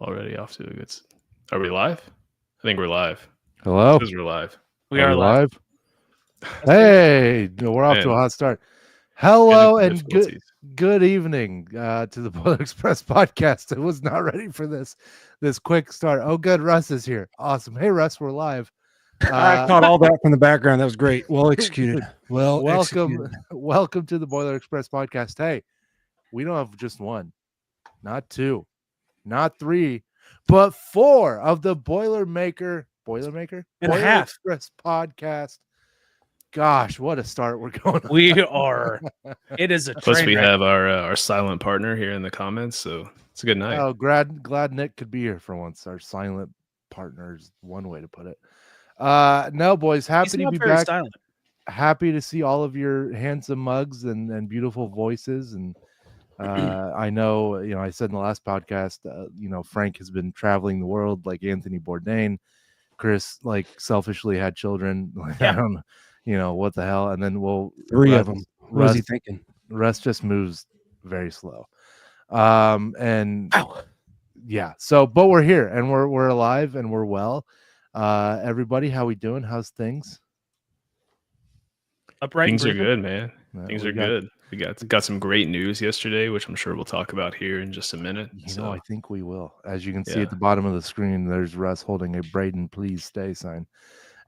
already off to a good. Are we live? I think we're live. Hello? Because we're live. We are live. Hey, we're off to a hot start. Hello and good evening to the Boiler Express podcast. I was not ready for this quick start. Oh, good. Russ is here. Awesome. Hey, Russ, we're live. I caught all that from the background. That was great. Well executed. Welcome to the Boiler Express podcast. Hey, we don't have just one, not two, not three, but four of the Boilermaker and a half Express podcast. Gosh, what a start we're going on. We are. It is a train Plus we wreck. have our silent partner here in the comments, so it's a good night. Oh, glad Nick could be here for once. Our silent partner is one way to put it. No, boys, happy to be back. Silent. Happy to see all of your handsome mugs and beautiful voices. And I know, I said in the last podcast, Frank has been traveling the world like Anthony Bourdain. Chris, selfishly had children. Yeah. I don't know, what the hell. And then three of them. What was he thinking? Russ just moves very slow. And yeah, but we're here and we're alive and we're well. Everybody, how we doing? How's things? Things are good, man. Things are good. We got some great news yesterday, which I'm sure we'll talk about here in just a minute. I think we will. As you can see at the bottom of the screen, there's Russ holding a Braden please stay sign.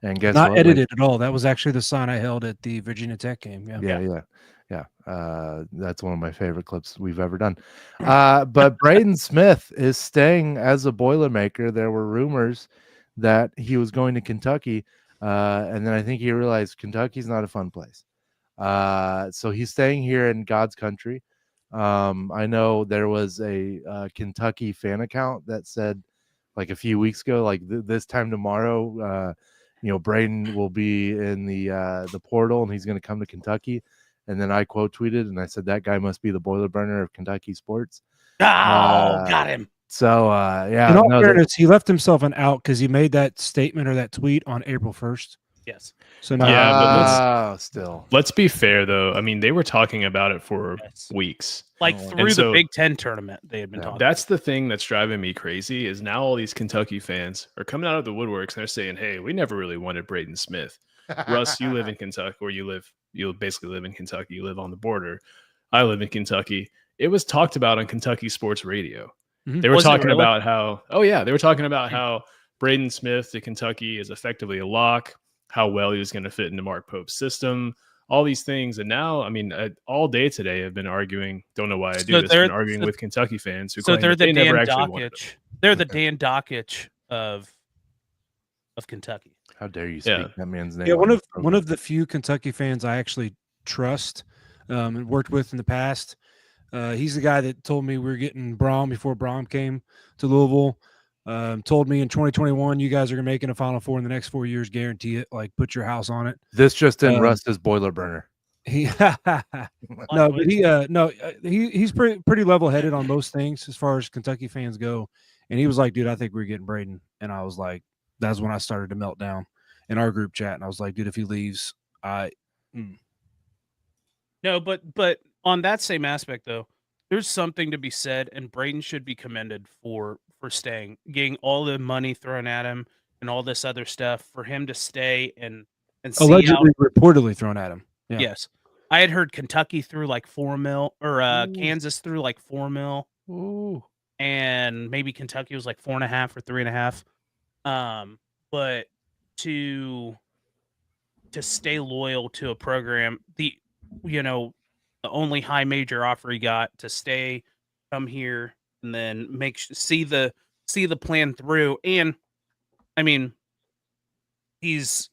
And guess not what? edited at all. That was actually the sign I held at the Virginia Tech game. Yeah. That's one of my favorite clips we've ever done. But Braden Smith is staying as a Boilermaker. There were rumors that he was going to Kentucky, and then I think he realized Kentucky's not a fun place. So he's staying here in God's country. I know there was a Kentucky fan account that said a few weeks ago, this time tomorrow, Braden will be in the portal and he's going to come to Kentucky. And then I quote tweeted and I said, that guy must be the boiler burner of Kentucky sports. Got him. So, in all fairness, he left himself an out because he made that statement or that tweet on April 1st. Yes. So now, but let's be fair though. I mean, they were talking about it for weeks, through the Big Ten tournament. They had been talking. That's the thing that's driving me crazy is now all these Kentucky fans are coming out of the woodworks and they're saying, "Hey, we never really wanted Braden Smith." Russ, you live in Kentucky, or you basically live in Kentucky. You live on the border. I live in Kentucky. It was talked about on Kentucky sports radio. Mm-hmm. They were talking about how Braden Smith to Kentucky is effectively a lock. How well he was going to fit into Mark Pope's system, all these things. And now, I mean, all day today I've been arguing, don't know why I do this, been arguing with Kentucky fans who claim they're the Dan Dakich. They're the Dan Dakich of Kentucky. How dare you speak that man's name? Yeah, one of the few Kentucky fans I actually trust and worked with in the past. He's the guy that told me we were getting Braum before Braum came to Louisville. Told me in 2021 you guys are gonna make it a Final Four in the next 4 years, guarantee it. Put your house on it. This just in Russ's boiler burner. He's pretty level headed on most things as far as Kentucky fans go. And he was like, "Dude, I think we're getting Braden." And I was like, that's when I started to melt down in our group chat. And I was like, "Dude, if he leaves, No, but on that same aspect though, there's something to be said, and Braden should be commended for staying, getting all the money thrown at him and all this other stuff for him to stay and see allegedly reportedly thrown at him. Yeah. Yes, I had heard Kentucky threw $4 million or Kansas threw $4 million. Ooh. And maybe Kentucky was 4.5 or 3.5. But to stay loyal to a program, the only high major offer he got to stay, come here, and then see the plan through. And I mean, it's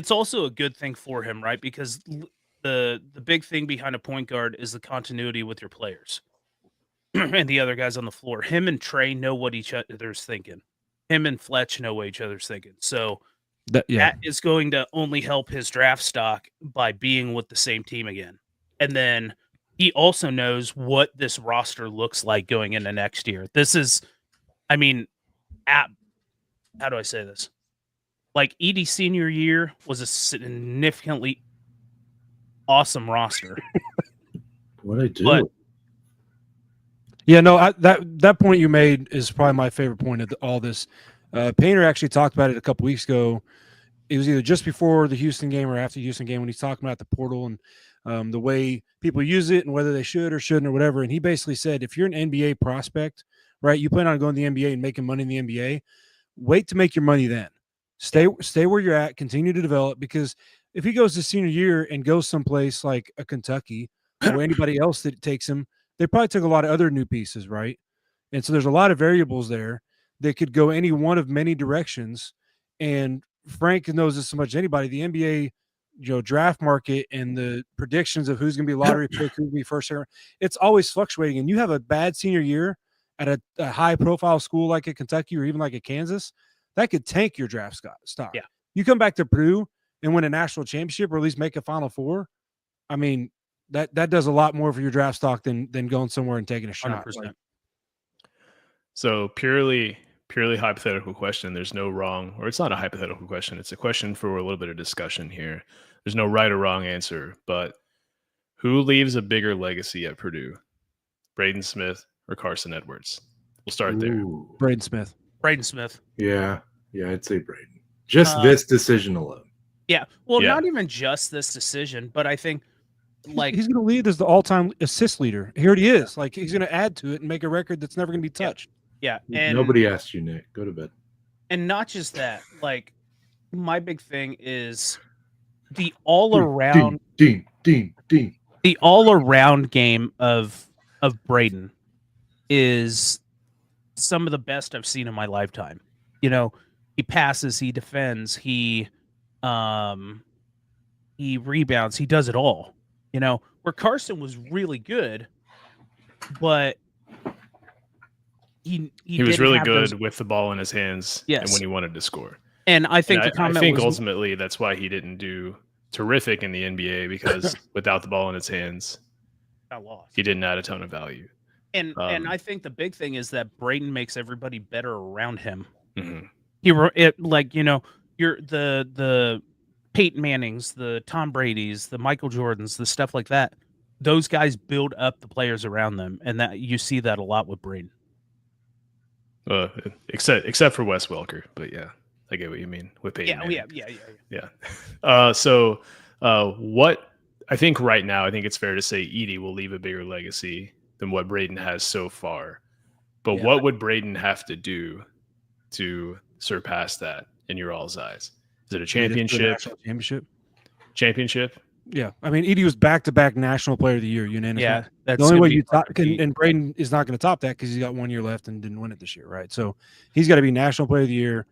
also a good thing for him, right? Because the big thing behind a point guard is the continuity with your players and the other guys on the floor. Him and Trey know what each other's thinking. Him and Fletch know what each other's thinking. So that is going to only help his draft stock by being with the same team again. And then he also knows what this roster looks like going into next year. This is, I mean, how do I say this? Edie's senior year was a significantly awesome roster. What'd I do? Yeah, no, that point you made is probably my favorite point of all this. Painter actually talked about it a couple weeks ago. It was either just before the Houston game or after the Houston game when he's talking about the portal and the way people use it and whether they should or shouldn't or whatever. And he basically said, if you're an NBA prospect, right, you plan on going to the NBA and making money in the NBA, wait to make your money then. Stay where you're at, continue to develop, because if he goes to senior year and goes someplace like a Kentucky or anybody else that takes him, they probably took a lot of other new pieces, right? And so there's a lot of variables there that could go any one of many directions. And Frank knows this as much as anybody. The NBA, draft market and the predictions of who's going to be lottery pick, who's going to be first, it's always fluctuating. And you have a bad senior year at a high profile school like a Kentucky or even like a Kansas, that could tank your draft stock. Yeah. You come back to Purdue and win a national championship or at least make a Final Four. I mean, that does a lot more for your draft stock than going somewhere and taking a shot. 100%. So purely hypothetical question. There's no wrong, or it's not a hypothetical question. It's a question for a little bit of discussion here. There's no right or wrong answer, but who leaves a bigger legacy at Purdue? Braden Smith or Carson Edwards? We'll start there. Ooh. Braden Smith. Braden Smith. Yeah, I'd say Braden. Just this decision alone. Yeah. Well, Yeah. not even just this decision, but I think like he's going to lead as the all-time assist leader. Here he is. Like he's going to add to it and make a record that's never going to be touched. yeah, and Nobody asked you, Nick. Go to bed. and not just that. Like my big thing is the all-around Dean. the all-around game of Braden is some of the best I've seen in my lifetime. He passes, he defends, he rebounds, he does it all. Where Carson was really good, but he was was really good with the ball in his hands and when he wanted to score. And I think And the comment I think was, ultimately that's why he didn't do terrific in the NBA, because without the ball in his hands, got lost. he didn't add a ton of value. And I think the big thing is that Braden makes everybody better around him. Mhm. You're the Peyton Mannings, the Tom Brady's, the Michael Jordans, the stuff like that. Those guys build up the players around them, and that you see that a lot with Braden. Except for Wes Welker, but yeah, I get what you mean with Peyton. Yeah. So, what I think right now, I think it's fair to say Edey will leave a bigger legacy than what Braden has so far. But what would Braden have to do to surpass that in your all's eyes? Is it a championship? Championship? Yeah, I mean, Edey was back-to-back National Player of the Year unanimously. Yeah, that's the only way you top, and Braden is not going to top that because he's got 1 year left and didn't win it this year, right? So he's got to be National Player of the Year,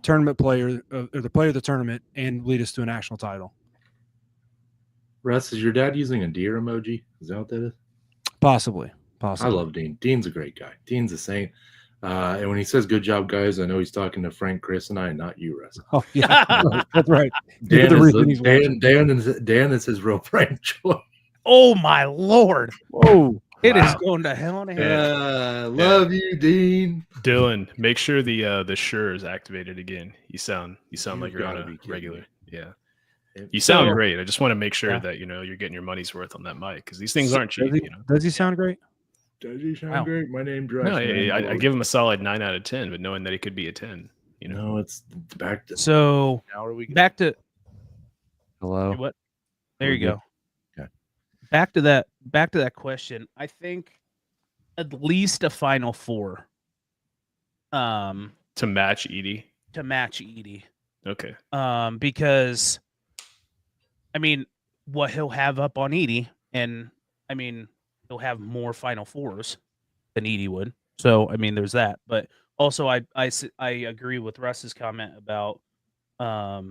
tournament player, or the player of the tournament, and lead us to a national title. Russ, is your dad using a deer emoji? Is that what that is? Possibly. I love Dean. Dean's a great guy. Dean's a saint. And when he says "good job, guys," I know he's talking to Frank, Chris, and I, not you, Russ. Oh yeah, that's right. Dan is his real pride joy. Oh my Lord! Whoa, it is going to hell in a hell. Love you, Dean. Dylan, make sure the Shure is activated again. You sound like you're on a regular. Yeah. You sound great. I just want to make sure that you're getting your money's worth on that mic, because these things aren't cheap. Does he sound great? Does he sound great? My name drives. No, I give him a solid 9 out of 10, but knowing that it could be a 10. No, it's back to. So Now are we back to hello? what? There you go. Okay. Back to that question. I think at least a Final Four. To match Edey. To match Edey. Okay. Because I mean, what he'll have up on Edey, and I mean, he'll have more Final Fours than Edey would. So, I mean, there's that. But also, I agree with Russ's comment about I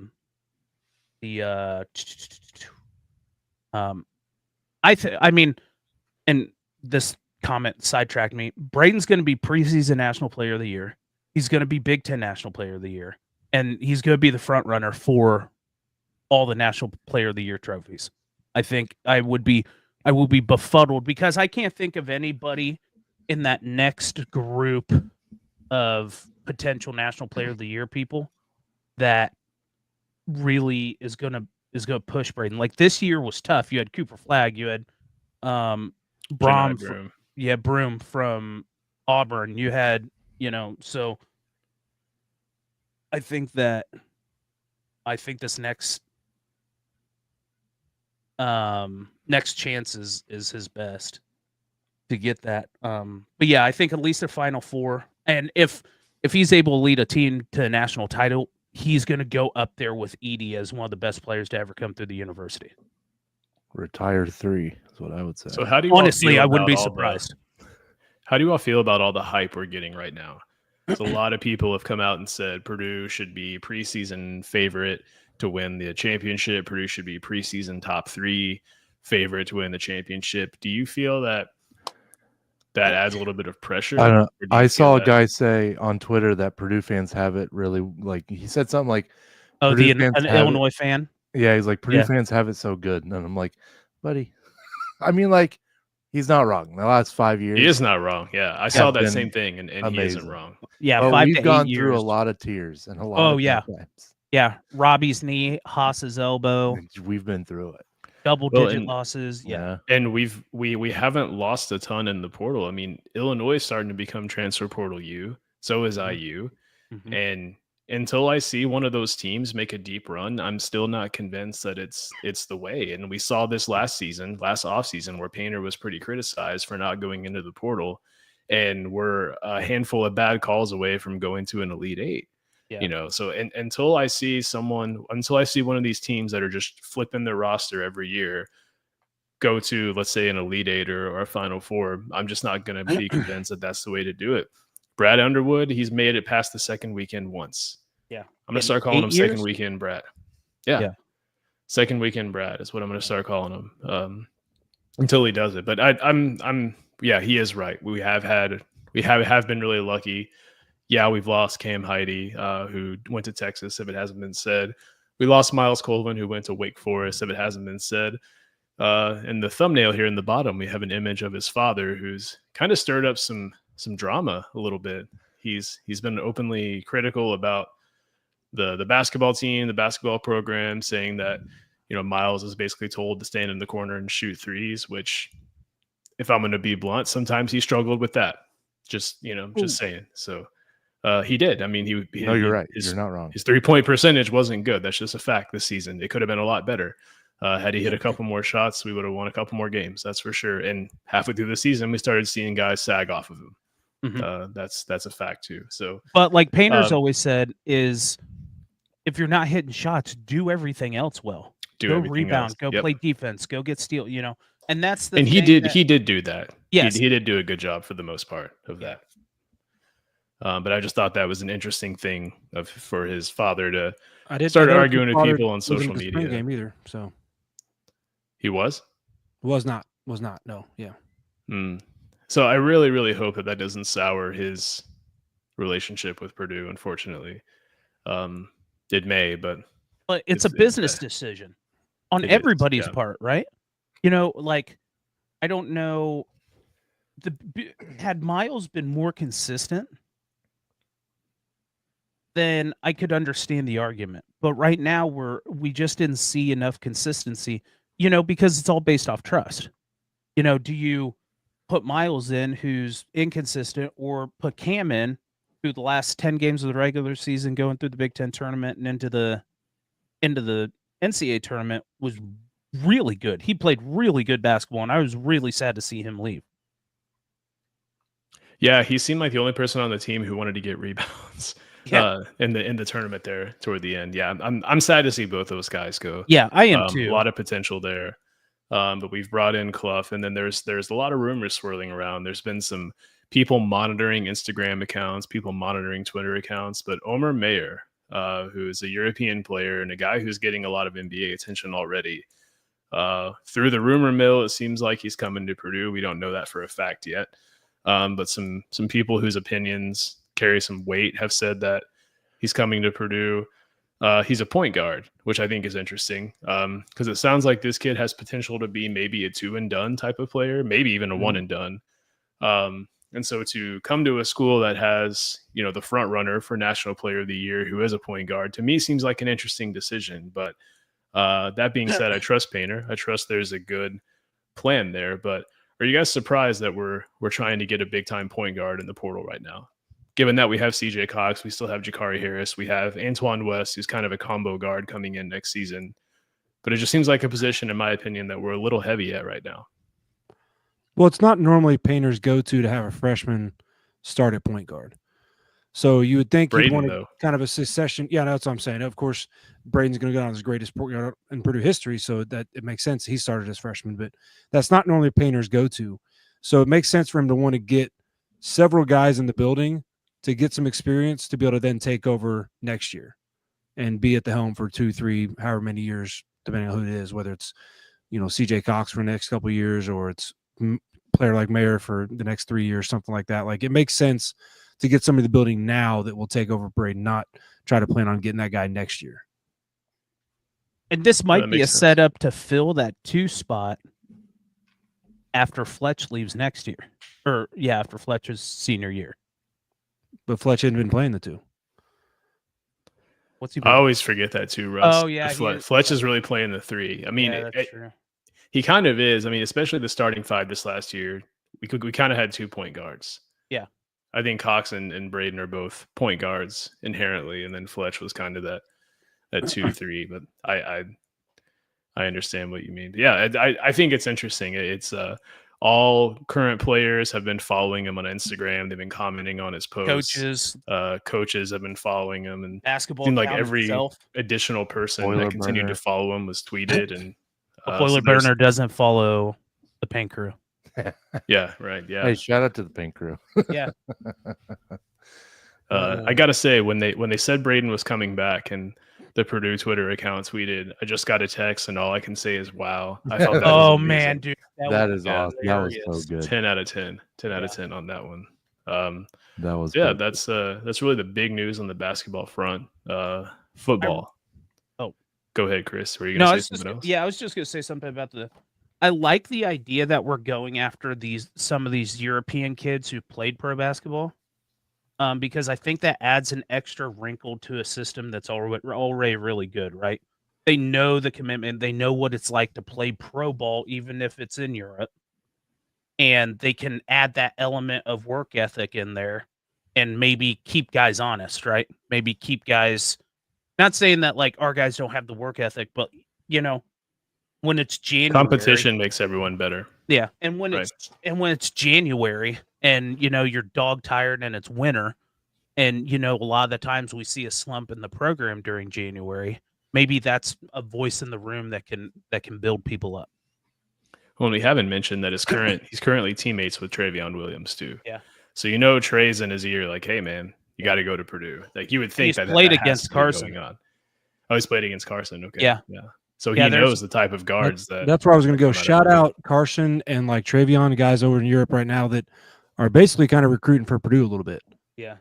mean, and this comment sidetracked me. Braden's going to be preseason National Player of the Year. He's going to be Big Ten National Player of the Year, and he's going to be the front runner for all the National Player of the Year trophies. I think I will be befuddled because I can't think of anybody in that next group of potential National Player of the Year people that really is gonna push Braden. Like this year was tough. You had Cooper Flagg, you had Brom Broom from Auburn. You had, so I think this next chance is his best to get that. But yeah, I think at least a Final Four, and if he's able to lead a team to a national title, he's going to go up there with Edey as one of the best players to ever come through the university. Retire 3 is what I would say. So how do you honestly? I wouldn't be about surprised. How do you all feel about all the hype we're getting right now? So a lot of people have come out and said Purdue should be preseason favorite to win the championship. Purdue should be preseason top 3 favorite to win the championship. Do you feel that adds a little bit of pressure? I don't know. I saw a that- guy say on Twitter that Purdue fans have it really, like, he said something like, Oh, Purdue an fans have Illinois fan. yeah, he's like, Purdue Yeah. fans have it so good. And I'm like, buddy, I mean, like, he's not wrong. The last 5 years, He is not wrong. Yeah, I saw that been same thing, and he isn't amazing. wrong. Yeah, but 5 we've to 8 gone years. through a lot of tears and a lot Oh, of yeah. bad times. Yeah, Robbie's knee, Haas's elbow, We've been through it. double-digit and- losses. Yeah. And we haven't lost a ton in the portal. I mean, Illinois is starting to become transfer portal U. So is IU. Mhm. And until I see one of those teams make a deep run, I'm still not convinced that it's the way. And we saw this last offseason, where Painter was pretty criticized for not going into the portal, and we're a handful of bad calls away from going to an Elite Eight. Yeah. So until I see one of these teams that are just flipping their roster every year go to, let's say, an Elite Eight or a Final Four, I'm just not going to be convinced that that's the way to do it. Brad Underwood, he's made it past the second weekend once. Yeah. I'm going to In start calling 8 him years? second weekend Brad. Yeah. Yeah. Second weekend Brad is what I'm going to start calling him until he does it. But he is right. We have been really lucky. Yeah, we've lost Cam Heidi, who went to Texas, if it hasn't been said. We lost Miles Colvin, who went to Wake Forest, if it hasn't been said. In the thumbnail here in the bottom, we have an image of his father, who's kind of stirred up some drama a little bit. He's been openly critical about the basketball team, the basketball program, saying that Miles is basically told to stand in the corner and shoot threes, which, if I'm going to be blunt, sometimes he struggled with that. Just saying. So he did. I mean, No, you're right. You're not wrong. His 3-point percentage wasn't good. That's just a fact this season. It could have been a lot better. Had he hit a couple more shots, we would have won a couple more games. That's for sure. And halfway through the season, we started seeing guys sag off of him. Mhm. That's a fact too. So, But like Painter's always said, is if you're not hitting shots, do everything else well. Go everything rebound, else. go Yep. play defense, go get steal. And that's the And he thing did do that. Yes. He did do a good job for the most part of that. But I just thought that was an interesting thing for his father to start arguing with people on social media. Game either, so he was not. No, yeah. So I really, really hope that doesn't sour his relationship with Purdue. Unfortunately, it may, but it's a business decision on It is, everybody's yeah. part, right? Like, I don't know. Had Miles been more consistent, then I could understand the argument. But right now, we just didn't see enough consistency, because it's all based off trust. Do you put Miles in, who's inconsistent, or put Cam in, who the last 10 games of the regular season, going through the Big Ten tournament and into the NCAA tournament, was really good. He played really good basketball, and I was really sad to see him leave. Yeah, he seemed like the only person on the team who wanted to get rebounds. Yeah. In the tournament there toward the end. Yeah, I'm sad to see both those guys go. Yeah, I am too. A lot of potential there. But we've brought in Clough, and then there's a lot of rumors swirling around. There's been some people monitoring Instagram accounts, people monitoring Twitter accounts, but Omer Mayer, who is a European player and a guy who's getting a lot of NBA attention already. Through the rumor mill, it seems like he's coming to Purdue. We don't know that for a fact yet. But some people whose opinions carry some weight have said that he's coming to Purdue. He's a point guard, which I think is interesting because it sounds like this kid has potential to be maybe a 2-and-done type of player, maybe even a 1-and-done. And so to come to a school that has, the front runner for National Player of the Year, who is a point guard, to me seems like an interesting decision. But that being said, I trust Painter. I trust there's a good plan there. But Are you guys surprised that we're trying to get a big time point guard in the portal right now? Given that we have CJ Cox, we still have Jakari Harris, we have Antoine West, who's kind of a combo guard coming in next season. But it just seems like a position, in my opinion, that we're a little heavy at right now. Well, it's not normally Painter's go-to have a freshman start at point guard. So you would think he'd Braden, want though. kind of a succession. Yeah, that's what I'm saying. Of course, Braden's going to go down as the greatest point guard in Purdue history, so that it makes sense he started as freshman. But that's not normally Painter's go-to. So it makes sense for him to want to get several guys in the building to get some experience to be able to then take over next year and be at the helm for 2, 3, however many years, depending on who it is, whether it's, CJ Cox for the next couple of years or it's player like Mayer for the next 3 years, something like that. Like, it makes sense to get somebody in the building now that will take over Braden, not try to plan on getting that guy next year. And this might that be a makes sense. setup to fill that 2 spot after Fletch leaves next year. Or, yeah, after Fletcher's senior year. But Fletch hadn't been playing the 2. What's he I been? always forget that too, Russ. Oh, yeah, Fletch is really playing the 3. I mean, Yeah, that's true. he kind of is. I mean, especially the starting 5 this last year, we kind of had 2 point guards. Yeah. I think Cox and Braden are both point guards inherently, and then Fletch was kind of that 2-3. But I understand what you mean. Yeah, I think it's interesting. It's all current players have been following him on Instagram. They've been commenting on his posts. Coaches have been following him, and Basketball seemed like account every itself. additional person Boiler that continued burner. to follow him was tweeted. And Boiler Burner doesn't follow the Paint Crew. Yeah, right. Yeah. Hey, shout out to the Paint Crew. Yeah. I gotta say, when they said Braden was coming back and the Purdue Twitter account tweeted, I just got a text and all I can say is wow. I thought that was Oh amazing. man, dude, That was is awesome. That was hilarious. so good. 10 out of 10. 10 out of 10 on that one. That was Yeah, perfect. that's really the big news on the basketball front. Football. Go ahead, Chris. Were you gonna say something else? Yeah, I was just gonna say something about I like the idea that we're going after some of these European kids who played pro basketball. Because I think that adds an extra wrinkle to a system that's already really good, right? They know the commitment, they know what it's like to play pro ball, even if it's in Europe. And they can add that element of work ethic in there and maybe keep guys honest, right? Maybe keep guys, not saying that like our guys don't have the work ethic, but when it's January, Competition makes everyone better. yeah, and when Right. it's January and you're dog tired and it's winter, and a lot of the times we see a slump in the program during January. Maybe that's a voice in the room that can build people up. Well, we haven't mentioned that he's currently teammates with Travion Williams too. Yeah. So Trey's in his ear, like, hey man, you got to go to Purdue. Like you would think he's that played that has against to be Carson. going on. Oh, he's played against Carson. Okay. Yeah. Yeah. So Yeah, he there's- knows the type of guards That's where I was going to go. come out of Shout Purdue. out Carson and like Travion, guys over in Europe right now that are basically kind of recruiting for Purdue a little bit. Yeah.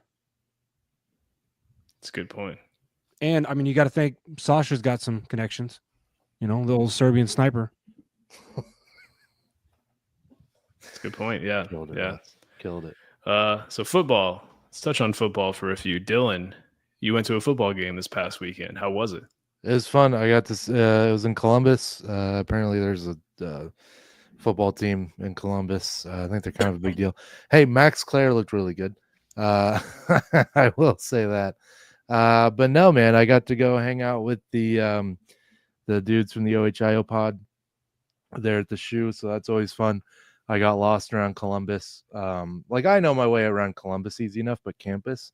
That's a good point. And I mean, you got to think Sasha's got some connections. The old Serbian sniper. That's a good point. Yeah. Killed it, Yeah. man. Killed it. So football. Let's touch on football for a few. Dylan, you went to a football game this past weekend. How was it? It was fun. I got this. It was in Columbus. Apparently, there's a football team in Columbus. I think they're kind of a big deal. Hey, Max Clare looked really good. I will say that. But no, man, I got to go hang out with the dudes from the OHIO pod there at the shoe. So that's always fun. I got lost around Columbus. Like I know my way around Columbus easy enough, but campus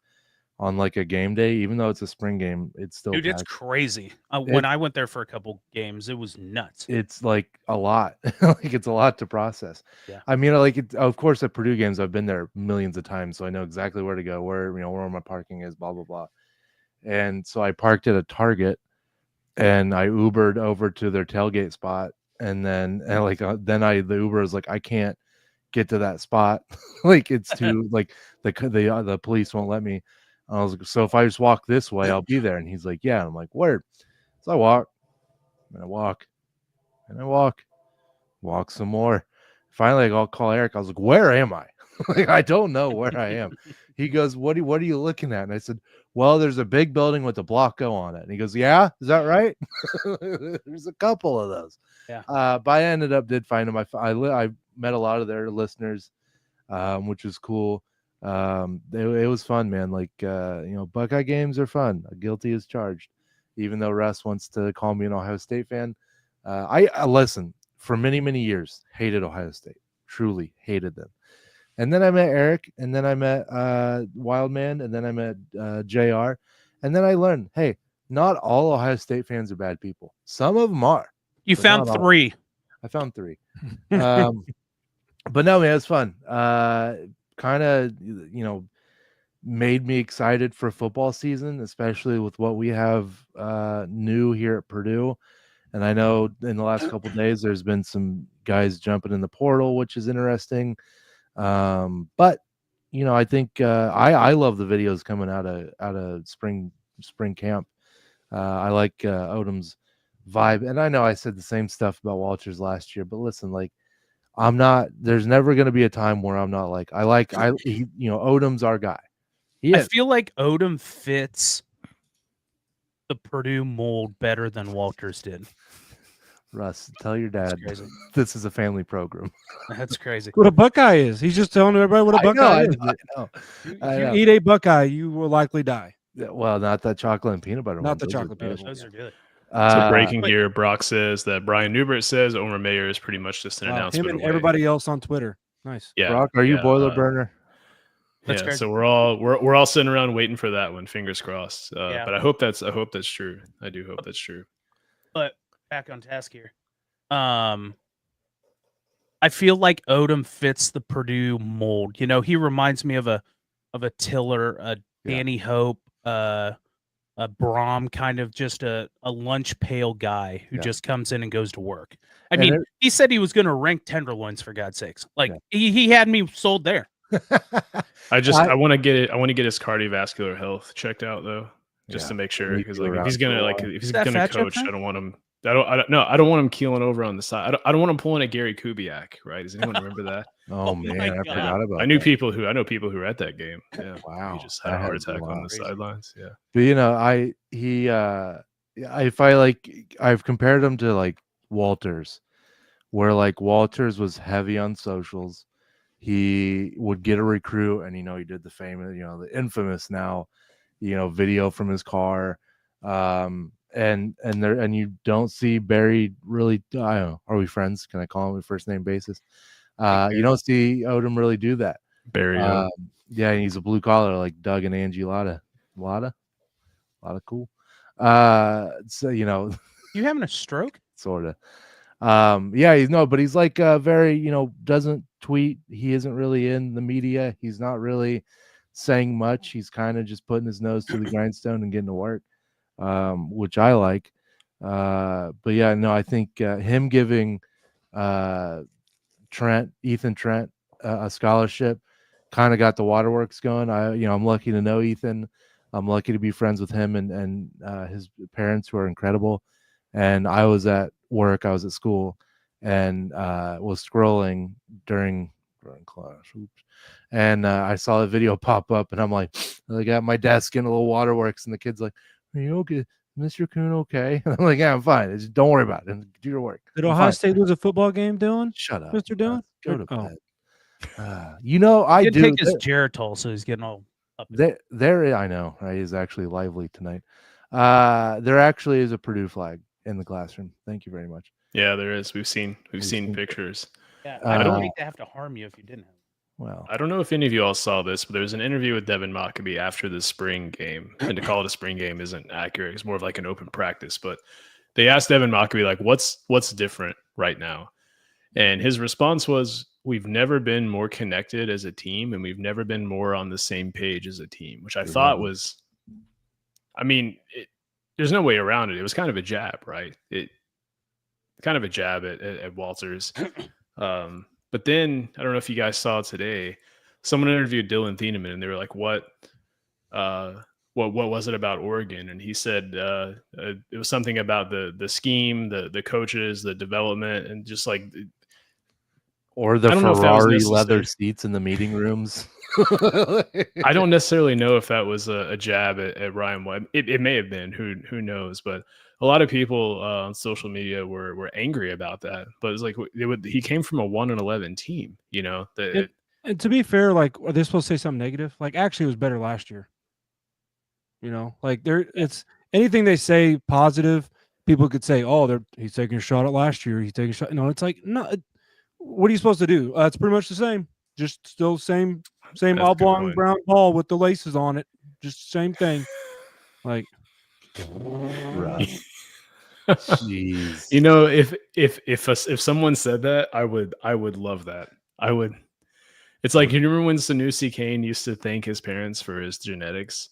on like a game day, even though it's a spring game, it's still Dude, it's packed. crazy. When I went there for a couple games, it was nuts. It's like a lot. Like it's a lot to process. Yeah. I mean, like of course at Purdue games, I've been there millions of times, so I know exactly where to go, where my parking is, blah blah blah. And so I parked at a Target, and I Ubered over to their tailgate spot, and then the Uber was like, I can't get to that spot, like it's too like the police won't let me. I was like, so if I just walk this way, I'll be there. And he's like, yeah. I'm like, where? So I walk, and I walk, and I walk some more. Finally, I'll call Eric. I was like, where am I? Like, I don't know where I am. He goes, what are you looking at? And I said, well, there's a big building with a block O on it. And he goes, yeah, is that right? There's a couple of those. Yeah. But I did find him. met a lot of their listeners, which was cool. It was fun, man. Like, Buckeye games are fun. Guilty as charged. Even though Russ wants to call me an Ohio State fan, I listen for many, many years. Hated Ohio State, truly hated them. And then I met Eric, and then I met Wildman, and then I met JR, and then I learned, hey, not all Ohio State fans are bad people. Some of them are. You but found not all. 3. I found 3. But no, man, it was fun. Kind of, made me excited for football season, especially with what we have new here at Purdue. And I know in the last couple of days, there's been some guys jumping in the portal, which is interesting. But I think I love the videos coming out of spring camp. I like Odom's vibe, and I know I said the same stuff about Walters last year, but listen, like, there's never going to be a time where I'm not like, Odom's our guy. I feel like Odom fits the Purdue mold better than Walters did. Russ, tell your dad this is a family program. That's crazy. What a Buckeye is. He's just telling everybody what a Buckeye is. I know. If you eat a Buckeye, you will likely die. Well, not that chocolate and peanut butter. Not the Those chocolate are peanut good. Those are good. So breaking here, Brock says that Brian Newbert says Omer Mayer is pretty much just an announcement Him and away. everybody else on Twitter. Nice. Yeah, Brock, are you boiler burner? That's yeah, crazy. so we're all sitting around waiting for that one. Fingers crossed. Yeah. But I hope that's true. I do hope that's true. But back on task here. I feel like Odom fits the Purdue mold. He reminds me of a Tiller, a Danny Hope, a Brom, kind of just a lunch pail guy who just comes in and goes to work. I mean, he said he was going to rank tenderloins, for God's sakes. Like, he had me sold there. I want to get it. I want to get his cardiovascular health checked out though, just to make sure. Because like if he's gonna coach, I don't want him. I don't want him keeling over on the side. I don't want him pulling a Gary Kubiak. Right? Does anyone remember that? Oh man, I forgot about. I know people who were at that game. Yeah. Wow. He just had a heart attack on the sidelines. Yeah. But I've compared him to like Walters, where like Walters was heavy on socials. He would get a recruit, and he did the famous, the infamous now, video from his car, and you don't see Barry really. I don't know. Are we friends? Can I call him on first name basis? You don't see Odom really do that. Barry, yeah, and he's a blue collar like Doug and Angie Lotta, cool. So you having a stroke? Sort of. But he's like very, doesn't tweet. He isn't really in the media. He's not really saying much. He's kind of just putting his nose to the grindstone and getting to work, which I like. But yeah, no, I think him giving Ethan Trent a scholarship kind of got the waterworks going. I'm lucky to know Ethan. I'm lucky to be friends with him and his parents, who are incredible. And I was at work, I was at school, and was scrolling during class. Oops. And I saw the video pop up, and I'm like at my desk in a little waterworks, and the kid's like, "Are you okay, Mr. Kuhn? Okay?" And I'm like, "Yeah, I'm fine. Just don't worry about it. And do your work." Did Ohio State lose a football game, Dylan? Shut up, Mr. Dylan. Go to bed. I do take his Geritol, so he's getting all up. There, I know, right? He's actually lively tonight. There actually is a Purdue flag in the classroom. Thank you very much. Yeah, there is. We've seen pictures. Yeah, I don't think they have to harm you if you didn't have. Well, I don't know if any of you all saw this, but there was an interview with Devin Mockabee after the spring game. And to call it a spring game isn't accurate. It's more of like an open practice. But they asked Devin Mockabee, like, what's different right now? And his response was, we've never been more connected as a team, and we've never been more on the same page as a team, which I thought was, there's no way around it. It was kind of a jab, right? Kind of a jab at Walters. But then I don't know if you guys saw today, someone interviewed Dylan Thieneman, and they were like, what was it about Oregon? And he said it was something about the scheme, the coaches, the development, and just like, or the Ferrari leather seats in the meeting rooms. I don't necessarily know if that was a jab at Ryan White. It may have been. Who knows? But a lot of people on social media were angry about that, but it's like he came from a 1-11 team, you know. And to be fair, like, are they supposed to say something negative? Like, actually, it was better last year. You know, like it's anything they say positive, people could say, "Oh, he's taking a shot at last year. He's taking a shot." No, it's like, no. What are you supposed to do? It's pretty much the same. Just still same That's a good oblong point. brown ball with the laces on it. Just same thing. Like, Russ. Jeez. You know, if someone said that, I would love that. I would. It's like, you remember when Sanusi Kane used to thank his parents for his genetics?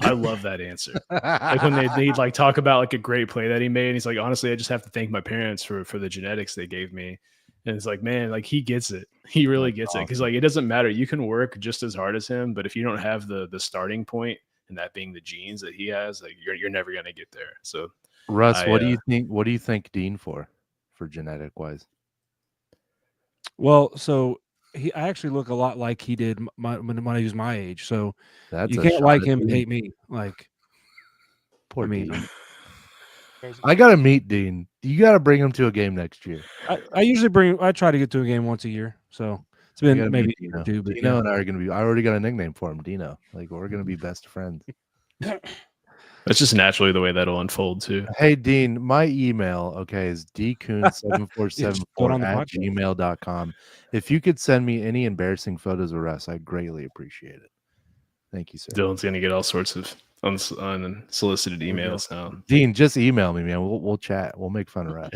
I love that answer. Like when they'd like talk about like a great play that he made, and he's like, honestly, I just have to thank my parents for the genetics they gave me. And it's like, man, like he gets it. He really gets it. Because like it doesn't matter. You can work just as hard as him, but if you don't have the starting point, and that being the genes that he has, like you're never gonna get there. So Russ, what do you think? What do you think Dean for genetic wise? well, so I actually look a lot like he did when he was my age. So That's you a can't shot like at him and Dean. hate me. Like, Poor I mean, Dean. I gotta meet Dean. You gotta bring him to a game next year. I usually I try to get to a game once a year. So it's You been gotta maybe meet a year or Dino. two, but Dino yeah. and I are gonna be. I already got a nickname for him, Dino. Like we're gonna be best friends. that's just naturally the way that'll unfold too. Hey Dean, my email, okay, is dcoon7474 on the at podcast. gmail.com. If you could send me any embarrassing photos of Russ, I greatly appreciate it. Thank you, sir. Dylan's gonna get all sorts of unsolicited emails now. Dean, just email me, man. We'll chat. We'll make fun of Russ.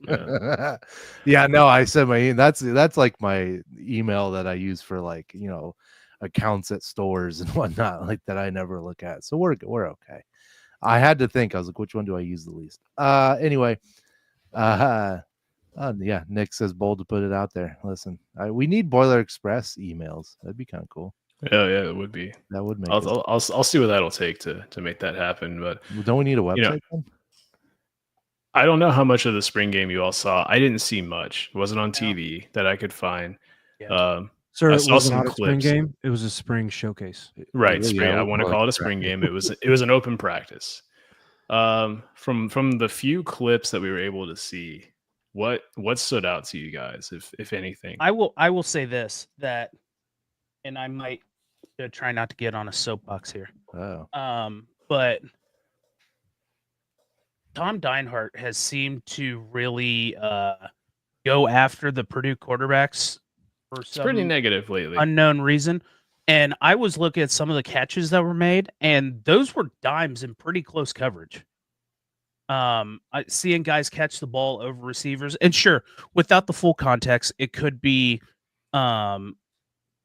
Yeah. Yeah, no, I said that's like my email that I use for like, accounts at stores and whatnot, like that I never look at. So we're okay. I had to think. I was like, which one do I use the least? Anyway, yeah, Nick says bold to put it out there. Listen, we need Boiler Express emails. That'd be kind of cool. Yeah, it would be. That would make I'll see what that'll take to make that happen. But don't we need a website then? I don't know how much of the spring game you all saw. I didn't see much. It wasn't on TV that I could find. Yeah. Sir, I it saw was some not a spring clips. game. It was a spring showcase. Right, Yeah, spring. I we'll want to call call it it a spring game. It was an open practice. From the few clips that we were able to see, what stood out to you guys, if anything? I will say this, that, and I might try not to get on a soapbox here. Oh. But Tom Deinhardt has seemed to really go after the Purdue quarterbacks for It's pretty some negative lately. unknown reason. And I was looking at some of the catches that were made, and those were dimes in pretty close coverage. Seeing guys catch the ball over receivers, and sure, without the full context, it could be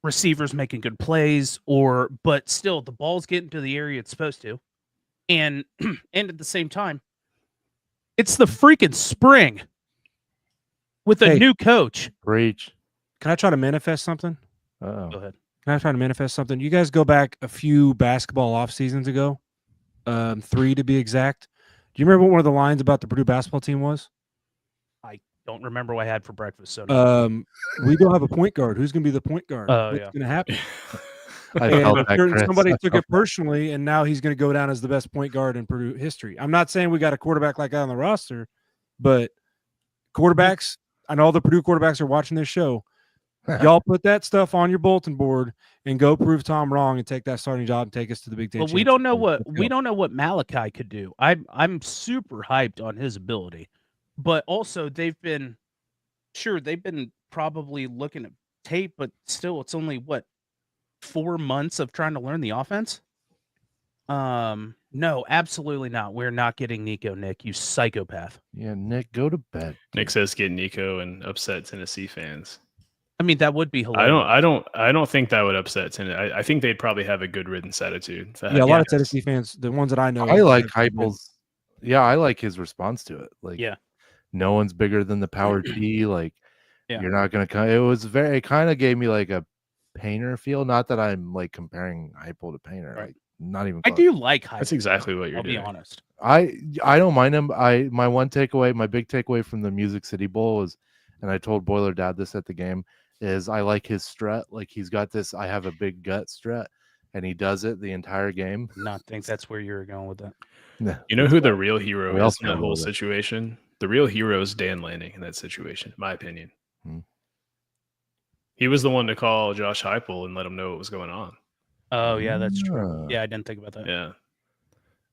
receivers making good plays, but still the ball's getting to the area it's supposed to. And and at the same time, it's the freaking spring with a new coach. Breach. Can I try to manifest something? Oh. Go ahead. Can I try to manifest something? You guys go back a few basketball off seasons ago, 3 to be exact. Do you remember what one of the lines about the Purdue basketball team was? I don't remember what I had for breakfast. So no. We don't have a point guard. Who's going to be the point guard? What's going to happen? Somebody took it personally, and now he's going to go down as the best point guard in Purdue history. I'm not saying we got a quarterback like that on the roster, but quarterbacks, I know all the Purdue quarterbacks are watching this show. Y'all put that stuff on your bulletin board and go prove Tom wrong and take that starting job and take us to the Big Ten. But we don't know what Malachi could do. I'm super hyped on his ability, but also they've been probably looking at tape, but still, it's only 4 months of trying to learn the offense. No, absolutely not. We're not getting Nico, Nick, you psychopath. Yeah, Nick, go to bed. Nick says get Nico and upset Tennessee fans. I mean, that would be hilarious. I don't think that would upset Tennessee. I think they'd probably have a good riddance attitude. Yeah, a lot of Tennessee fans, the ones that I know. I like Heupel's. Yeah, I like his response to it. Like, yeah, no one's bigger than the power T. Like, yeah. You're not gonna come. It kind of gave me like a Painter feel. Not that I'm like comparing Heupel to Painter. Right. Like, not even. I Close. do like Heupel. That's exactly what you're doing. I'll be honest. I don't mind him. My big takeaway from the Music City Bowl was, and I told Boiler Dad this at the game, is I like his strut. Like he's got this I have a big gut strut. and he does it the entire game. Not think that's where you're going with that. No, You know who the real hero We is also in that know whole that. situation? The real hero is Dan Lanning in that situation, in my opinion. Hmm. He was the one to call Josh Heupel and let him know what was going on. Oh yeah, that's true. Ah. Yeah, I didn't think about that. Yeah.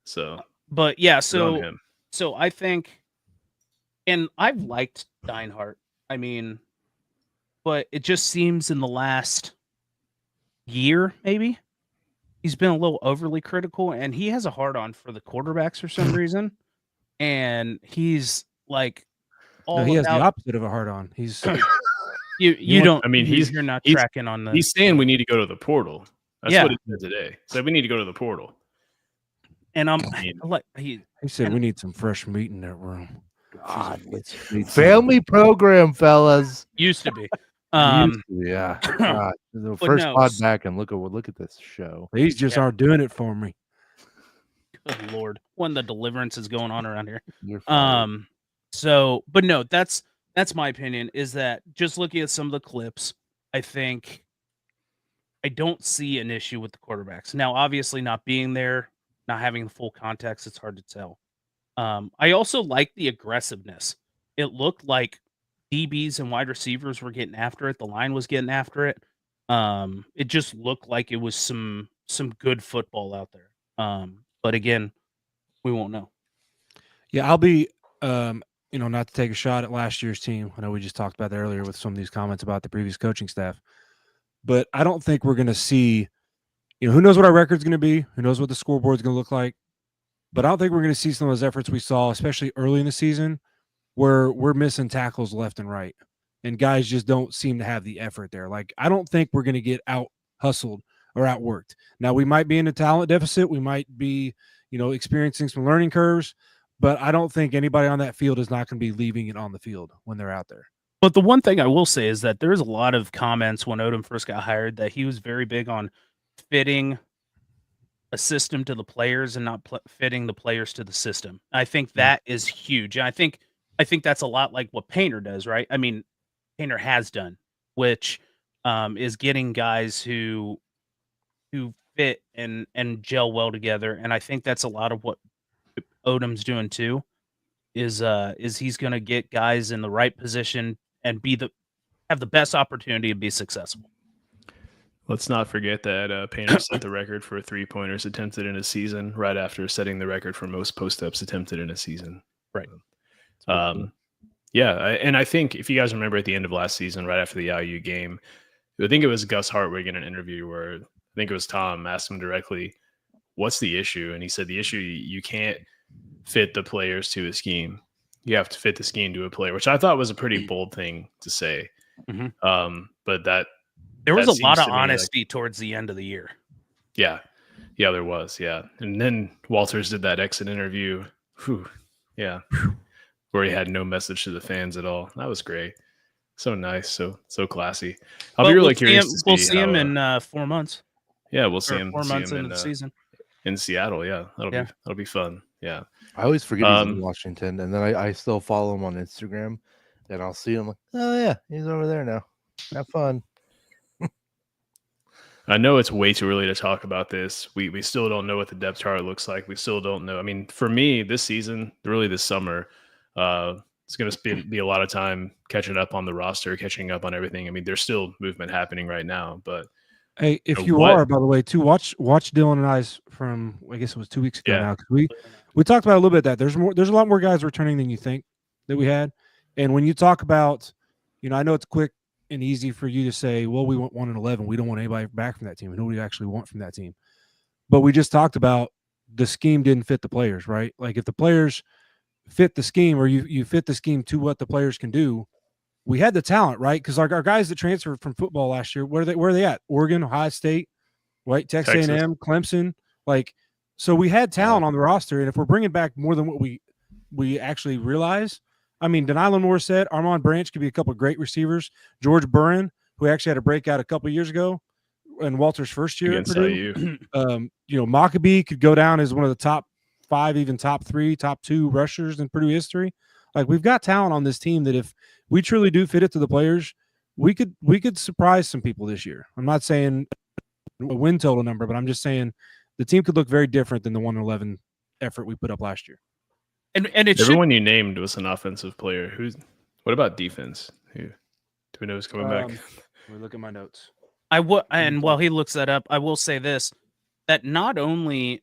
So But yeah, good on him. so I think, and I've liked Deinhardt. I mean, but it just seems in the last year, maybe, he's been a little overly critical, and he has a hard on for the quarterbacks for some reason. And he's like all No, he has the about opposite of a hard on. He's you want- don't. I mean, you're not he's- tracking on the. He's saying we need to go to the portal. That's Yeah. what he said today. He said we need to go to the portal. And I'm mean- like he said And- we need some fresh meat in that room. God, Need some- family program, fellas. used to be. Yeah. God, the but first no, pod back and look at this show. These just Yeah. aren't doing it for me. Good Lord, when the deliverance is going on around here. You're fired. So, but no, that's my opinion. Is that just looking at some of the clips, I think I don't see an issue with the quarterbacks. Now, obviously, not being there, not having the full context, it's hard to tell. I also like the aggressiveness. It looked like DBs and wide receivers were getting after it. The line was getting after it. It just looked like it was some good football out there. But again, we won't know. Yeah, I'll be not to take a shot at last year's team. I know we just talked about that earlier with some of these comments about the previous coaching staff. But I don't think we're going to see, who knows what our record's going to be? Who knows what the scoreboard's going to look like? But I don't think we're going to see some of those efforts we saw, especially early in the season, where we're missing tackles left and right. And guys just don't seem to have the effort there. Like, I don't think we're going to get out hustled or outworked. Now, we might be in a talent deficit. We might be, experiencing some learning curves. But I don't think anybody on that field is not going to be leaving it on the field when they're out there. But the one thing I will say is that there's a lot of comments when Odom first got hired that he was very big on fitting a system to the players and not fitting the players to the system. I think that is huge. And I think that's a lot like what Painter does, right? I mean, Painter has done, which is getting guys who fit and gel well together. And I think that's a lot of what Odom's doing too. Is he's going to get guys in the right position and have the best opportunity to be successful. Let's not forget that Painter set the record for 3-pointers attempted in a season right after setting the record for most post-ups attempted in a season. Right. Yeah, and I think if you guys remember at the end of last season, right after the IU game, I think it was Gus Hartwig in an interview where I think it was Tom asked him directly, what's the issue? And he said the issue, you can't fit the players to a scheme. You have to fit the scheme to a player, which I thought was a pretty bold thing to say. Mm-hmm. But that there was that a lot seems of to me honesty towards the end of the year. Yeah, there was. Yeah. And then Walters did that exit interview. Where he had no message to the fans at all. That was great. So nice. So classy. I'll be really curious to see. We'll see him in 4 months. Yeah, we'll see Or him. 4 see months him into the season. in Seattle. Yeah, that'll be fun. Yeah. I always forget he's in Washington, and then I still follow him on Instagram, and I'll see him like, oh yeah, he's over there now. Have fun. I know it's way too early to talk about this. We still don't know what the depth chart looks like. We still don't know. I mean, for me, this season, really this summer, it's going to be a lot of time catching up on the roster, catching up on everything. I mean, there's still movement happening right now, but Hey, if you are, by the way, too, watch Dylan and I's from, I guess it was 2 weeks ago now. 'Cause we talked about a little bit of that. There's a lot more guys returning than you think that we had. And when you talk about, I know it's quick and easy for you to say, well, we want 1-11. We don't want anybody back from that team. And who do we actually want from that team? But we just talked about the scheme didn't fit the players, right? Like if the players fit the scheme or you fit the scheme to what the players can do, we had the talent, right? Because our guys that transferred from football last year, where are they at? Oregon, Ohio State, right? Texas A&M, Clemson. Like, so we had talent on the roster, and if we're bringing back more than what we actually realize, I mean, Denylon Moore said Armand Branch could be a couple of great receivers. George Burren, who actually had a breakout a couple of years ago, in Walter's first year at Purdue. Maccabee could go down as one of the top 5, even top 3, top 2 rushers in Purdue history. Like, we've got talent on this team that if we truly do fit it to the players, we could surprise some people this year. I'm not saying win total number, but I'm just saying the team could look very different than the 111 effort we put up last year. And it should. Everyone you named was an offensive player. What about defense? Do we know who's coming back? Let me look at my notes. And while he looks that up, I will say this: that not only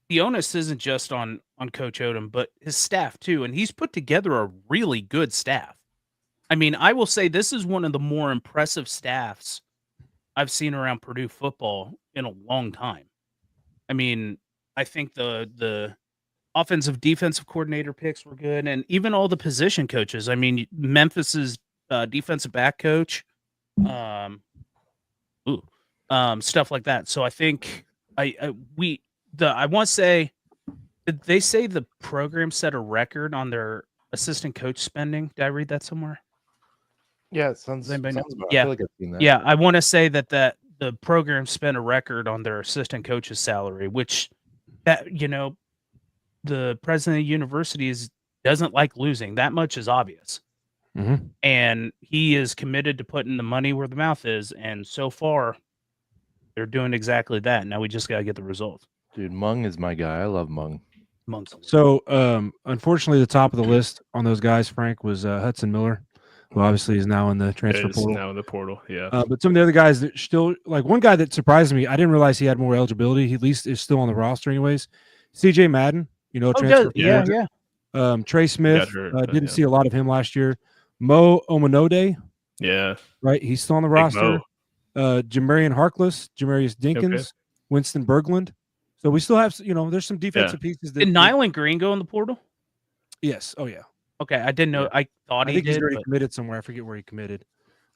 the onus isn't just on Coach Odom, but his staff too, and he's put together a really good staff. I mean, I will say this is one of the more impressive staffs I've seen around Purdue football in a long time. I mean, I think the offensive defensive coordinator picks were good, and even all the position coaches. I mean, Memphis's defensive back coach, stuff like that. So I think I want to say, did they say the program set a record on their assistant coach spending? Did I read that somewhere? Yeah, it sounds Anybody know? about. Yeah. I feel like I've seen that. Yeah, I want to say that the program spent a record on their assistant coach's salary, which the president of the university doesn't like losing. That much is obvious. Mm-hmm. And he is committed to putting the money where the mouth is. And so far, they're doing exactly that. Now we just got to get the results. Dude, Mung is my guy. I love Mung. So, unfortunately, the top of the list on those guys, Frank, was Hudson Miller, who obviously is now in the transfer portal. Now in the portal, yeah. But some of the other guys that still, like one guy that surprised me, I didn't realize he had more eligibility. He at least is still on the roster, anyways. CJ Madden, transfer. Yeah. Trey Smith, didn't see a lot of him last year. Mo Omanode, yeah, right? He's still on the roster. Jamarian Harkless, Jamarius Dinkins, Winston Berglund. So we still have, there's some defensive pieces. Did Nyland Green go in the portal? Yes. Oh, yeah. Okay, I didn't know. I thought I he think did. He's already committed somewhere. I forget where he committed.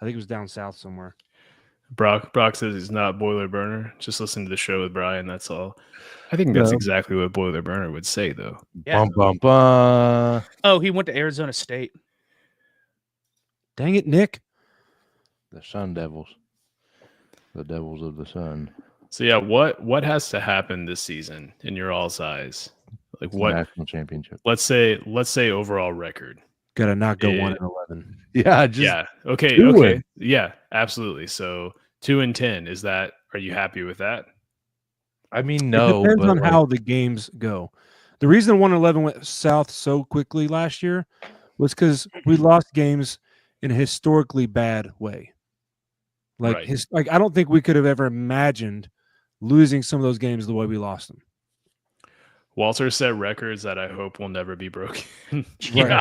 I think it was down south somewhere. Brock says he's not Boiler Burner. Just listen to the show with Brian. That's all. I think that's exactly what Boiler Burner would say, though. Yeah. Bum, bum, bum. Oh, he went to Arizona State. Dang it, Nick. The Sun Devils. The Devils of the Sun. So yeah, what has to happen this season in your all's eyes? Like what national championship? Let's say overall record. Gotta not go 1-11. Yeah, Okay. Yeah, absolutely. So 2-10. Are you happy with that? I mean, no. It depends on how the games go. The reason 1-11 went south so quickly last year was because we lost games in a historically bad way. Like I don't think we could have ever imagined losing some of those games the way we lost them. Walter set records that I hope will never be broken. Yeah.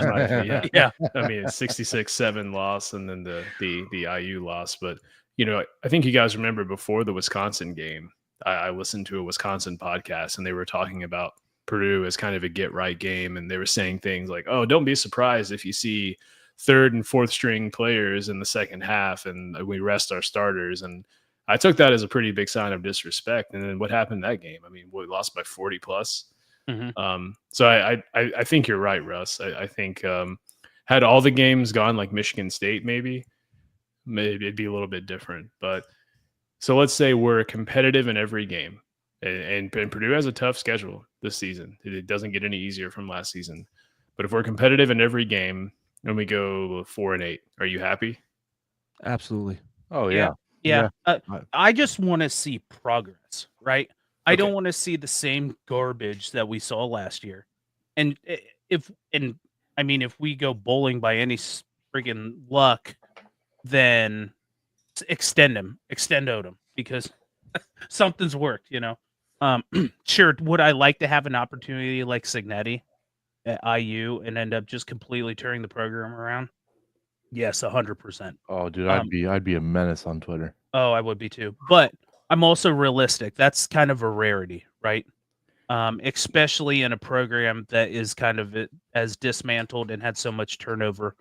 I mean, 66-7 loss and then the IU loss. But, I think you guys remember before the Wisconsin game, I listened to a Wisconsin podcast and they were talking about Purdue as kind of a get-right game. And they were saying things like, oh, don't be surprised if you see third and fourth string players in the second half and we rest our starters. And I took that as a pretty big sign of disrespect. And then what happened in that game? I mean, we lost by 40 plus. Mm-hmm. So I think you're right, Russ. I think had all the games gone like Michigan State, maybe it'd be a little bit different. But so let's say we're competitive in every game, and Purdue has a tough schedule this season. It doesn't get any easier from last season. But if we're competitive in every game and we go 4-8, are you happy? Absolutely. Oh yeah. I just want to see progress, right? I don't want to see the same garbage that we saw last year. And if we go bowling by any friggin' luck, then extend Odom because something's worked, Sure, would I like to have an opportunity like Signetti at IU and end up just completely turning the program around? Yes, 100%. Oh, dude, I'd be a menace on Twitter. Oh, I would be too. But I'm also realistic. That's kind of a rarity, right? Especially in a program that is kind of as dismantled and had so much turnover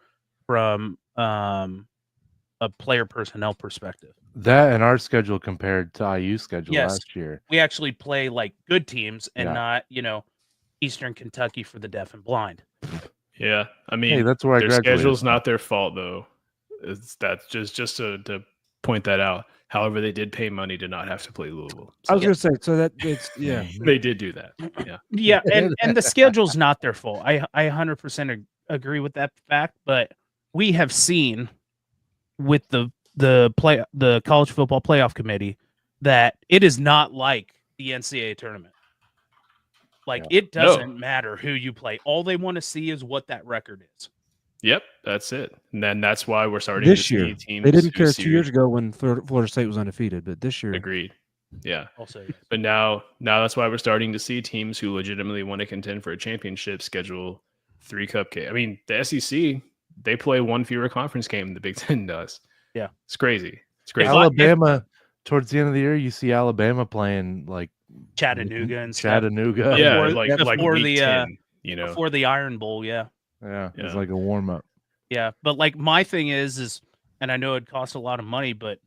from a player personnel perspective. That and our schedule compared to IU's schedule last year. We actually play like good teams and not, Eastern Kentucky for the deaf and blind. Yeah, I mean, that's where their schedule's not their fault though. That's just to point that out. However, they did pay money to not have to play Louisville. So, I was going to say, so that it's they did do that. Yeah, yeah, and the schedule's not their fault. I 100% agree with that fact. But we have seen with the the college football playoff committee that it is not like the NCAA tournament. Like it doesn't matter who you play. All they want to see is what that record is. Yep, that's it. And then that's why we're starting This to year, see teams. they didn't who care see- 2 years ago when Florida State was undefeated, but this year, Agreed. Yeah. Also, But now that's why we're starting to see teams who legitimately want to contend for a championship schedule 3 cupcake. I mean, the SEC, they play 1 fewer conference game than the Big Ten does. Yeah. It's crazy. It's crazy. Alabama, towards the end of the year, you see Alabama playing like Chattanooga and stuff. Chattanooga. yeah, before- like before week the, 10, you know. Before the Iron Bowl, yeah. Yeah, it's Yeah. like a warm up. Yeah, but like my thing is, and I know it costs a lot of money, but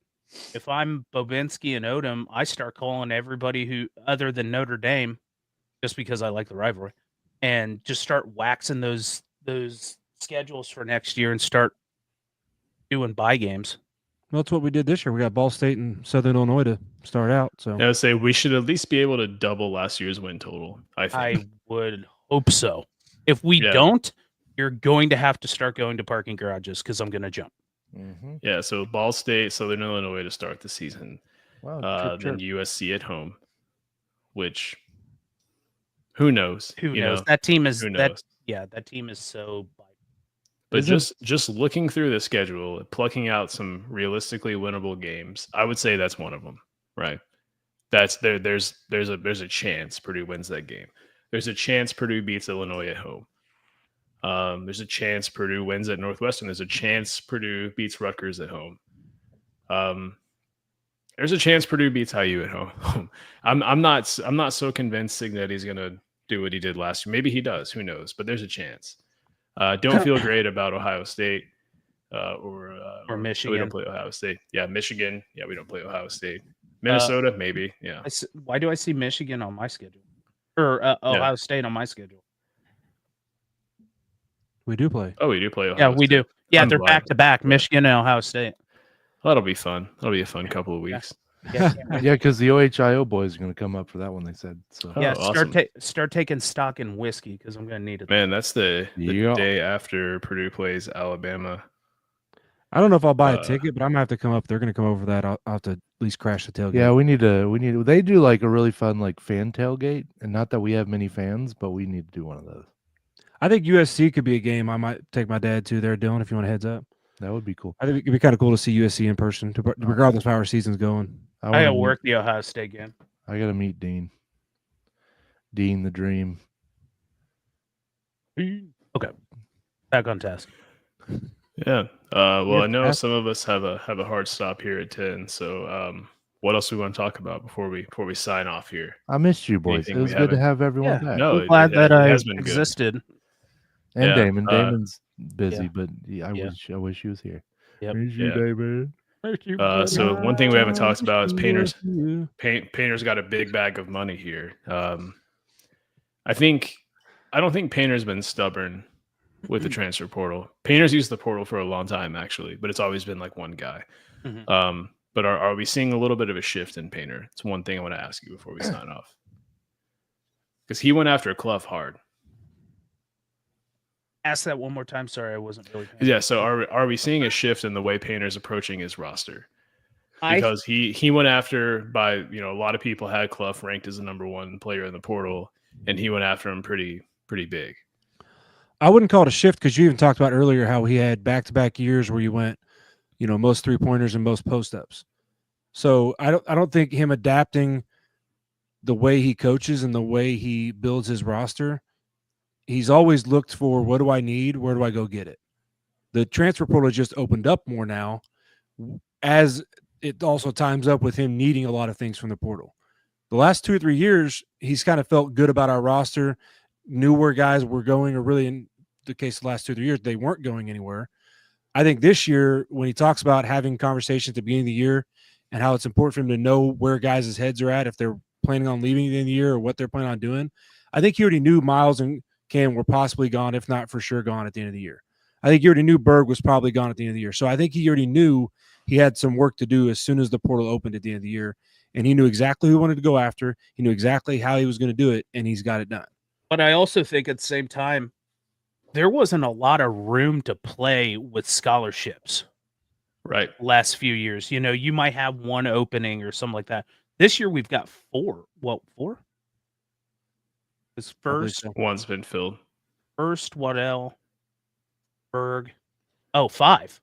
if I'm Bobinski and Odom, I start calling everybody who other than Notre Dame, just because I like the rivalry, and just start waxing those schedules for next year and start doing bye games. well, that's what we did this year. We got Ball State and Southern Illinois to start out. So I would say we should at least be able to double last year's win total, I think. I would hope so. If we Yeah. don't, you're going to have to start going to parking garages because I'm going to jump. Mm-hmm. Yeah, so Ball State, Southern Illinois to start the season. Wow, Then USC at home, which who knows? Who you knows? know? That team is Who that. knows? Yeah, that team is so. But Isn't- just looking through the schedule, plucking out some realistically winnable games, I would say that's one of them, right? That's there. There's a chance Purdue wins that game. There's a chance Purdue beats Illinois at home. There's a chance Purdue wins at Northwestern. There's a chance Purdue beats Rutgers at home. There's a chance Purdue beats IU at home. I'm not so convinced Signetti's gonna do what he did last year. Maybe he does. Who knows? But there's a chance. Don't feel great about Ohio State or Michigan. We don't play Ohio State. Yeah, Michigan. Yeah, we don't play Ohio State. Minnesota, maybe. Yeah. Why do I see Michigan on my schedule or Ohio State on my schedule? we do play. Oh, we do play Ohio Yeah, we State. do. Yeah, I'm they're glad. back to back, Michigan and Ohio State. That'll be fun. That'll be a fun couple of weeks. Yeah, Yeah, because the OHIO boys are going to come up for that one. They said so. Oh, yeah. awesome. Start taking stock in whiskey because I'm going to need it. Man, that's the Yeah. day after Purdue plays Alabama. I don't know if I'll buy a Uh, ticket, but I'm gonna have to come up. They're gonna come over for that. I'll have to at least crash the tailgate. Yeah, we need to. They do like a really fun like fan tailgate, and not that we have many fans, but we need to do one of those. I think USC could be a game I might take my dad to there, Dylan, if you want a heads up. That would be cool. I think it'd be kind of cool to see USC in person, regardless of how our season's going. I wanna got to meet- work the Ohio State game. I got to meet Dean. Dean the Dream. Okay, back on task. Yeah. Well, Yeah, I know that's- some of us have a hard stop here at 10. So, what else do we want to talk about before we sign off here? I missed you, boys. Anything It we was good to haven't- have everyone Yeah. back. No, I'm glad that it I has been good. existed. And Yeah, Damon. uh, Damon's busy, yeah. but I Yeah. wish he was here. Yep. Miss you, Yeah. Damon. So one thing we haven't talked about is Painter's. Yeah. Painter's got a big bag of money here. I don't think Painter's been stubborn with the transfer portal. Painter's used the portal for a long time, actually, but it's always been like one guy. Mhm. But are we seeing a little bit of a shift in Painter? It's one thing I want to ask you before we sign off. Because he went after Clough hard. Ask that one more time. Sorry, I wasn't really. paying Yeah, so are we seeing a shift in the way Painter's approaching his roster? I- Because he went after a lot of people had Clough ranked as the number 1 player in the portal, and he went after him pretty big. I wouldn't call it a shift because you even talked about earlier how he had back-to-back years where you went, most 3-pointers and most post-ups. So I don't think him adapting the way he coaches and the way he builds his roster, he's always looked for what do I need? Where do I go get it? The transfer portal just opened up more now, as it also times up with him needing a lot of things from the portal. The last 2 or 3 years, he's kind of felt good about our roster, knew where guys were going, or really in the case of the last 2 or 3 years, they weren't going anywhere. I think this year, when he talks about having conversations at the beginning of the year and how it's important for him to know where guys' heads are at, if they're planning on leaving at the end of the year or what they're planning on doing, I think he already knew Miles and Cam were possibly gone, if not for sure gone at the end of the year. I think he already knew Berg was probably gone at the end of the year. So I think he already knew he had some work to do as soon as the portal opened at the end of the year. And he knew exactly who he wanted to go after. He knew exactly how he was going to do it, and he's got it done. But I also think at the same time, there wasn't a lot of room to play with scholarships. Right. last few years. You know, you might have one opening or something like that. This year we've got 4. Well, 4? This I believe first, so. One's been filled. Waddell, Berg. Oh, 5.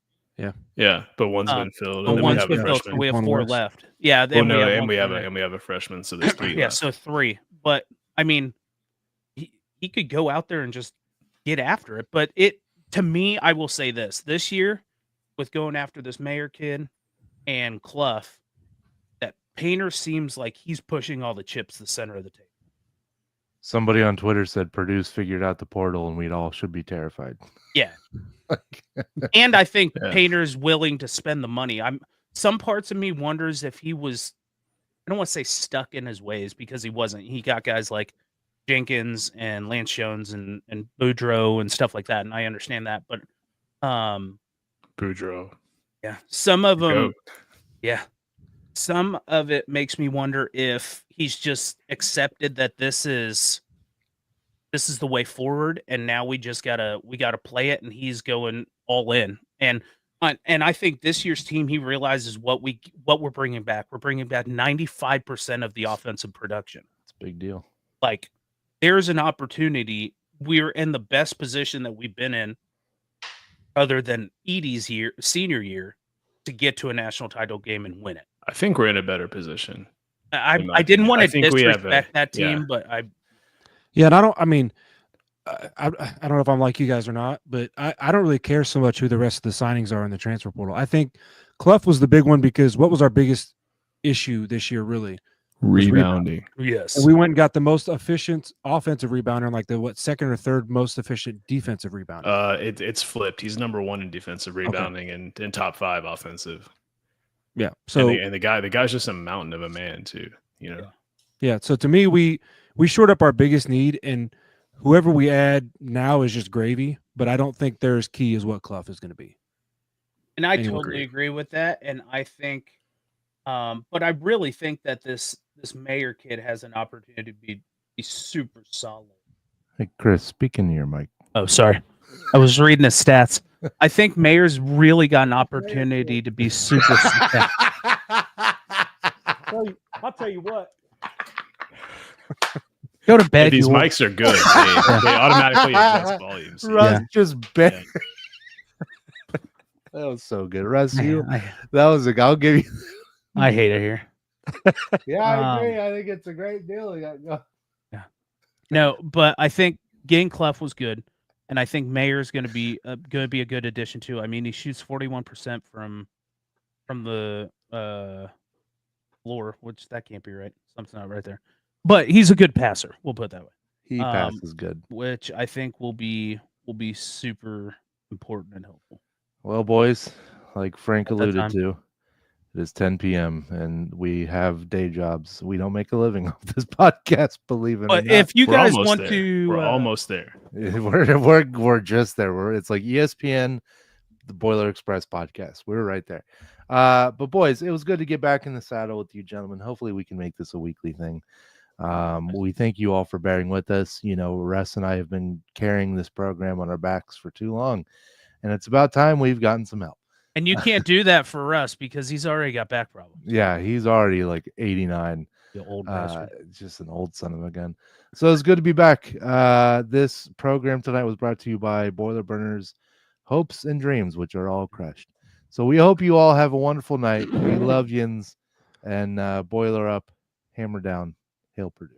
Yeah, but one's been filled, But and then we one's have been a filled, so freshman. we have One 4 worse. left. Yeah, Well, then no, we have and one we have coming a in. and we have a freshman, so there's 3 Yeah, left. so 3. But I mean, he could go out there and just get after it. But to me, I will say this year, with going after this Mayer kid and Clough, that Painter seems like he's pushing all the chips to the center of the table. Somebody on Twitter said Purdue's figured out the portal, and we'd all should be terrified. Yeah. And I think Yeah. Painter's willing to spend the money. Some parts of me wonders if he was, I don't want to say stuck in his ways, because he wasn't. He got guys like Jenkins and Lance Jones and Boudreaux and stuff like that, and I understand that. But Boudreaux. yeah, some of them, Goat. yeah, some of it makes me wonder if he's just accepted that this is the way forward, and now we gotta play it, and he's going all in. And I think this year's team, he realizes what we're bringing back. We're bringing back 95% of the offensive production. It's a big deal. Like, there's an opportunity. We're in the best position that we've been in, other than Edie's senior year, to get to a national title game and win it. I think we're in a better position. I in my didn't opinion. want I to think we have disrespect that yeah. team, but Yeah, and I don't know if I'm like you guys or not, but I don't really care so much who the rest of the signings are in the transfer portal. I think Clough was the big one, because what was our biggest issue this year, really? Rebounding. yes, And we went and got the most efficient offensive rebounder and like the second or third most efficient defensive rebounder. It's flipped. He's number 1 in defensive rebounding and top 5 offensive. Yeah. So and the guy's just a mountain of a man too. You know. yeah. So to me, we shored up our biggest need, and whoever we add now is just gravy. But I don't think they're as key as what Clough is going to be. and I Anyway. totally agree with that. And I think, but I really think that this Mayer kid has an opportunity to be super solid. Hey, Chris, speak into your mic. Oh, sorry. I was reading the stats. I think Mayer's really got an opportunity to be super. I'll tell you what. Go to bed. These you mics are good. They automatically adjust volume. So Russ just bet. That was so good. Russ, that was I'll give you. I hate it here. Yeah, I agree. I think it's a great deal. No, but I think getting Clough was good, and I think Mayer's going to be a good addition too. I mean, he shoots 41% from the floor, which that can't be right. Something's not right there. But he's a good passer. We'll put it that way. He passes good. Which I think will be super important and helpful. Well, boys, like Frank At that alluded time. to, it is 10 p.m. and we have day jobs. We don't make a living off this podcast, believe it or But not. if you we're guys almost want there. to, We're almost there. We're just there. It's like ESPN, the Boiler Express podcast. We're right there. But boys, it was good to get back in the saddle with you gentlemen. Hopefully we can make this a weekly thing. We thank you all for bearing with us. You know, Russ and I have been carrying this program on our backs for too long, and it's about time we've gotten some help. and you can't do that for Russ because he's already got back problems. Yeah, he's already like 89. The old bastard. Just an old son of a gun. So it's good to be back. This program tonight was brought to you by Boiler Burners Hopes and Dreams, which are all crushed. So we hope you all have a wonderful night. We love yins, and boiler up, hammer down, hail Purdue.